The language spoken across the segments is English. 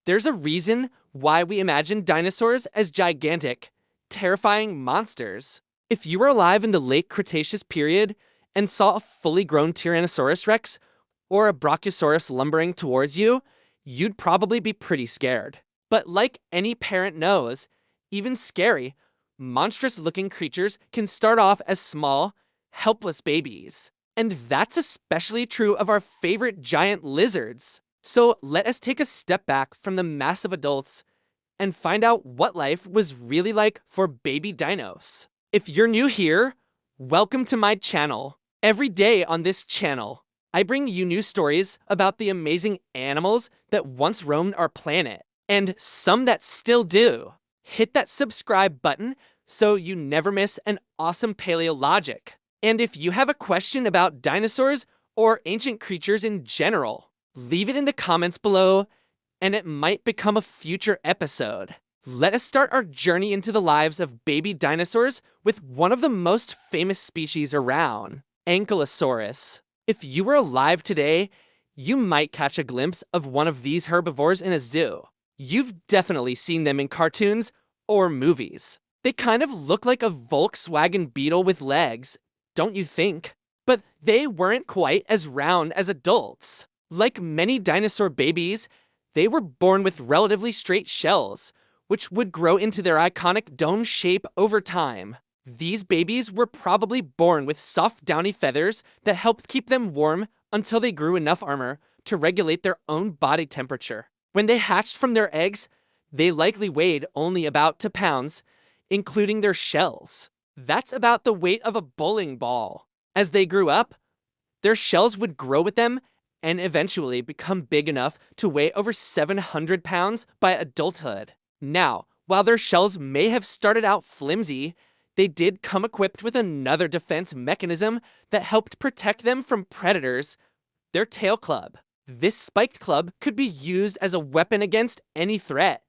There's a reason why we imagine dinosaurs as gigantic, terrifying monsters. If you were alive in the late Cretaceous period and saw a fully grown Tyrannosaurus rex or a Brachiosaurus lumbering towards you, you'd probably be pretty scared. But like any parent knows, even scary, monstrous looking creatures can start off as small, helpless babies. And that's especially true of our favorite giant lizards. So let us take a step back from the massive adults and find out what life was really like for baby dinos. If you're new here, welcome to my channel. Every day on this channel, I bring you new stories about the amazing animals that once roamed our planet, and some that still do. Hit that subscribe button so you never miss an awesome paleologic. And if you have a question about dinosaurs or ancient creatures in general, leave it in the comments below, and it might become a future episode. Let us start our journey into the lives of baby dinosaurs with one of the most famous species around, Ankylosaurus. If you were alive today, you might catch a glimpse of one of these herbivores in a zoo. You've definitely seen them in cartoons or movies. They kind of look like a Volkswagen Beetle with legs, don't you think? But they weren't quite as round as adults. Like many dinosaur babies, they were born with relatively straight shells, which would grow into their iconic dome shape over time. These babies were probably born with soft downy feathers that helped keep them warm until they grew enough armor to regulate their own body temperature. When they hatched from their eggs, they likely weighed only about 2 pounds, including their shells. That's about the weight of a bowling ball. As they grew up, their shells would grow with them and eventually become big enough to weigh over 700 pounds by adulthood. Now, while their shells may have started out flimsy, they did come equipped with another defense mechanism that helped protect them from predators, their tail club. This spiked club could be used as a weapon against any threat,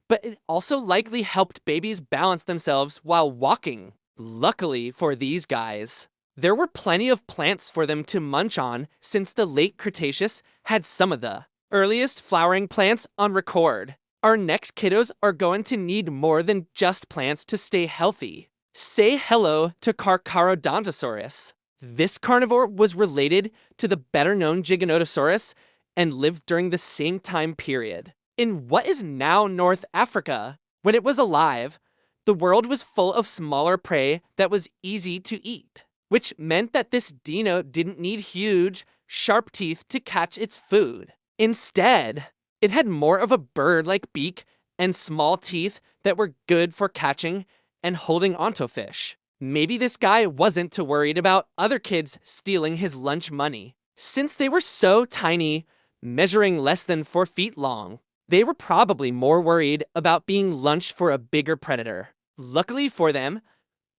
but it also likely helped babies balance themselves while walking. Luckily for these guys, there were plenty of plants for them to munch on since the late Cretaceous had some of the earliest flowering plants on record. Our next kiddos are going to need more than just plants to stay healthy. Say hello to Carcharodontosaurus. This carnivore was related to the better-known Giganotosaurus and lived during the same time period. In what is now North Africa, when it was alive, the world was full of smaller prey that was easy to eat, which meant that this dino didn't need huge, sharp teeth to catch its food. Instead, it had more of a bird-like beak and small teeth that were good for catching and holding onto fish. Maybe this guy wasn't too worried about other kids stealing his lunch money. Since they were so tiny, measuring less than 4 feet long, they were probably more worried about being lunch for a bigger predator. Luckily for them,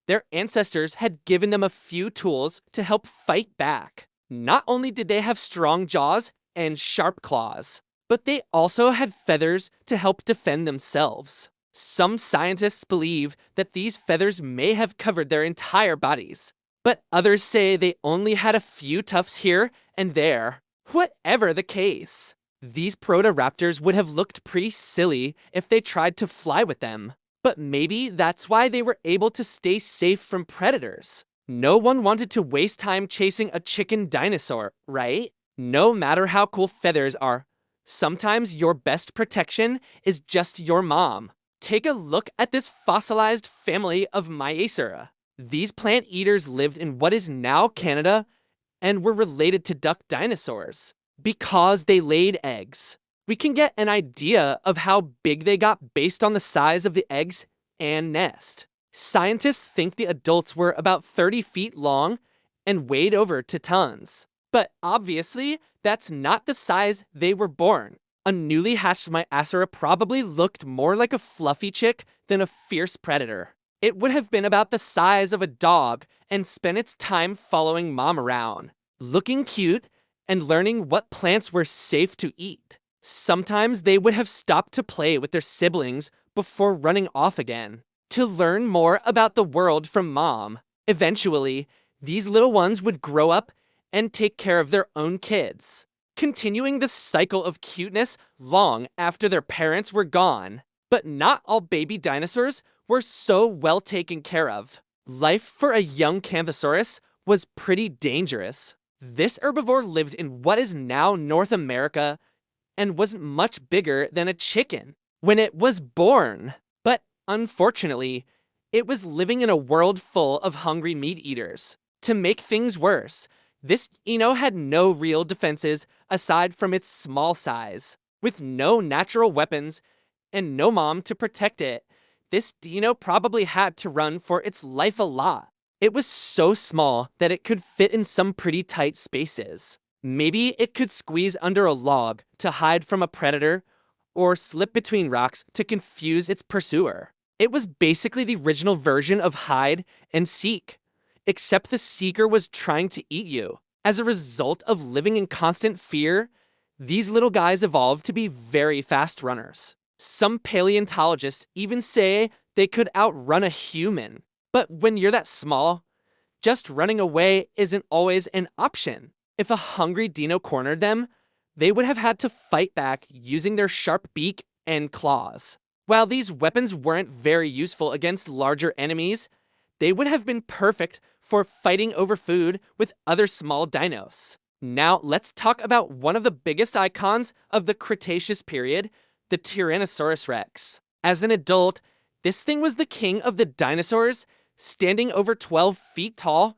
their ancestors had given them a few tools to help fight back. Not only did they have strong jaws and sharp claws, but they also had feathers to help defend themselves. Some scientists believe that these feathers may have covered their entire bodies, but others say they only had a few tufts here and there. Whatever the case, these proto-raptors would have looked pretty silly if they tried to fly with them. But maybe that's why they were able to stay safe from predators. No one wanted to waste time chasing a chicken dinosaur, right? No matter how cool feathers are, sometimes your best protection is just your mom. Take a look at this fossilized family of Maiacera. These plant eaters lived in what is now Canada and were related to duck dinosaurs because they laid eggs. We can get an idea of how big they got based on the size of the eggs and nest. Scientists think the adults were about 30 feet long and weighed over 2 tons. But obviously, that's not the size they were born. A newly hatched Maiacera probably looked more like a fluffy chick than a fierce predator. It would have been about the size of a dog and spent its time following mom around, looking cute and learning what plants were safe to eat. Sometimes they would have stopped to play with their siblings before running off again, to learn more about the world from mom. Eventually, these little ones would grow up and take care of their own kids. continuing the cycle of cuteness long after their parents were gone. But not all baby dinosaurs were so well taken care of. Life for a young Canthosaurus was pretty dangerous. This herbivore lived in what is now North America and was much bigger than a chicken when it was born. But unfortunately, it was living in a world full of hungry meat eaters. To make things worse, this Dino had no real defenses aside from its small size. With no natural weapons and no mom to protect it, this Dino probably had to run for its life a lot. It was so small that it could fit in some pretty tight spaces. Maybe it could squeeze under a log to hide from a predator, or slip between rocks to confuse its pursuer. It was basically the original version of hide and seek, except the seeker was trying to eat you. As a result of living in constant fear, these little guys evolved to be very fast runners. Some paleontologists even say they could outrun a human. But when you're that small, just running away isn't always an option. If a hungry Dino cornered them, they would have had to fight back using their sharp beak and claws. While these weapons weren't very useful against larger enemies, they would have been perfect for fighting over food with other small dinos. Now let's talk about one of the biggest icons of the Cretaceous period, the Tyrannosaurus rex. As an adult, this thing was the king of the dinosaurs, standing over 12 feet tall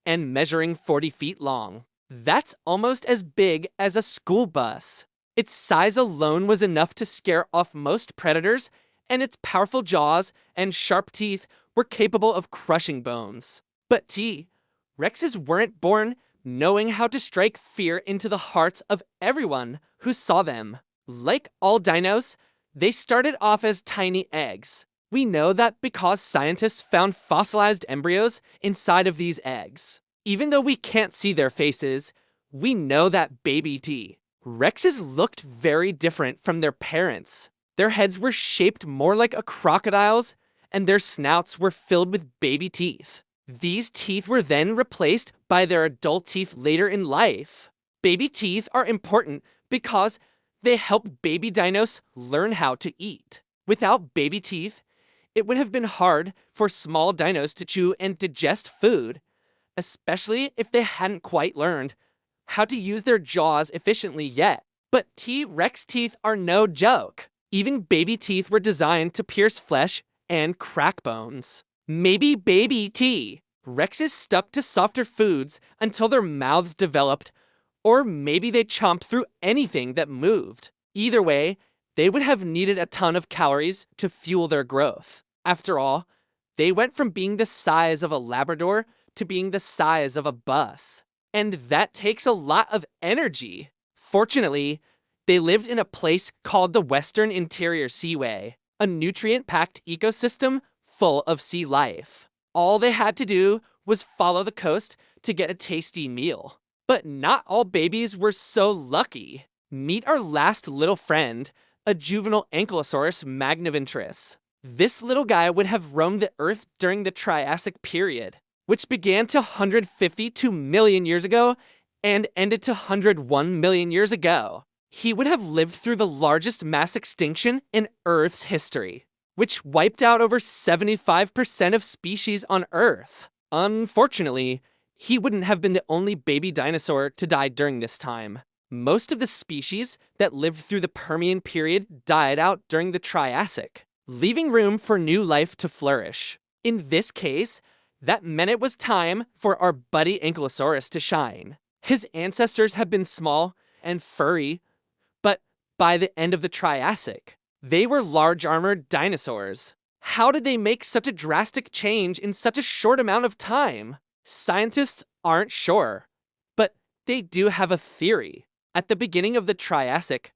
and measuring 40 feet long. That's almost as big as a school bus. Its size alone was enough to scare off most predators, and its powerful jaws and sharp teeth were capable of crushing bones. But Rexes weren't born knowing how to strike fear into the hearts of everyone who saw them. Like all dinos, they started off as tiny eggs. We know that because scientists found fossilized embryos inside of these eggs. Even though we can't see their faces, we know that baby Rexes looked very different from their parents. Their heads were shaped more like a crocodile's, and their snouts were filled with baby teeth. These teeth were then replaced by their adult teeth later in life. Baby teeth are important because they help baby dinos learn how to eat. Without baby teeth, it would have been hard for small dinos to chew and digest food, especially if they hadn't quite learned how to use their jaws efficiently yet. But T-Rex teeth are no joke. Even baby teeth were designed to pierce flesh and crack bones. Maybe baby Rexes stuck to softer foods until their mouths developed, or maybe they chomped through anything that moved. Either way, they would have needed a ton of calories to fuel their growth. After all, they went from being the size of a Labrador to being the size of a bus. And that takes a lot of energy. Fortunately, they lived in a place called the Western Interior Seaway, a nutrient-packed ecosystem full of sea life. All they had to do was follow the coast to get a tasty meal. But not all babies were so lucky. Meet our last little friend, a juvenile Ankylosaurus magniventris. This little guy would have roamed the Earth during the Triassic period, which began to 152 million years ago and ended to 101 million years ago. He would have lived through the largest mass extinction in Earth's history, which wiped out over 75% of species on Earth. Unfortunately, he wouldn't have been the only baby dinosaur to die during this time. Most of the species that lived through the Permian period died out during the Triassic, leaving room for new life to flourish. In this case, that meant it was time for our buddy Ankylosaurus to shine. His ancestors had been small and furry, but by the end of the Triassic, they were large armored dinosaurs. How did they make such a drastic change in such a short amount of time? Scientists aren't sure, but they do have a theory. At the beginning of the Triassic,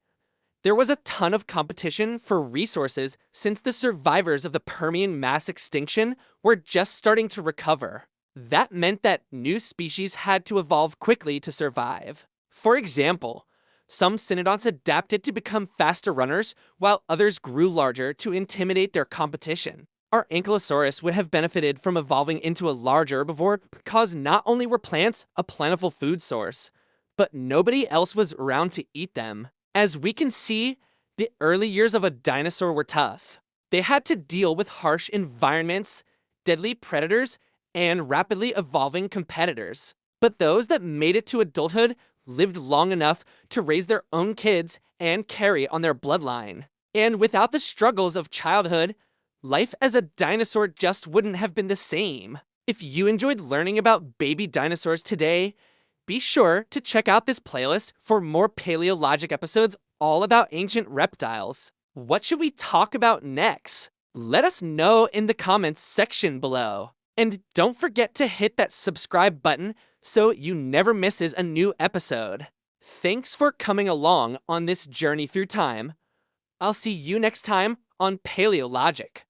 there was a ton of competition for resources since the survivors of the Permian mass extinction were just starting to recover. That meant that new species had to evolve quickly to survive. For example, some cynodonts adapted to become faster runners, while others grew larger to intimidate their competition. Our Ankylosaurus would have benefited from evolving into a large herbivore because not only were plants a plentiful food source, but nobody else was around to eat them. As we can see, the early years of a dinosaur were tough. They had to deal with harsh environments, deadly predators, and rapidly evolving competitors. But those that made it to adulthood lived long enough to raise their own kids and carry on their bloodline. And without the struggles of childhood, life as a dinosaur just wouldn't have been the same. If you enjoyed learning about baby dinosaurs today, be sure to check out this playlist for more paleologic episodes all about ancient reptiles. What should we talk about next? Let us know in the comments section below. And don't forget to hit that subscribe button so you never misses a new episode. Thanks for coming along on this journey through time. I'll see you next time on Paleologic.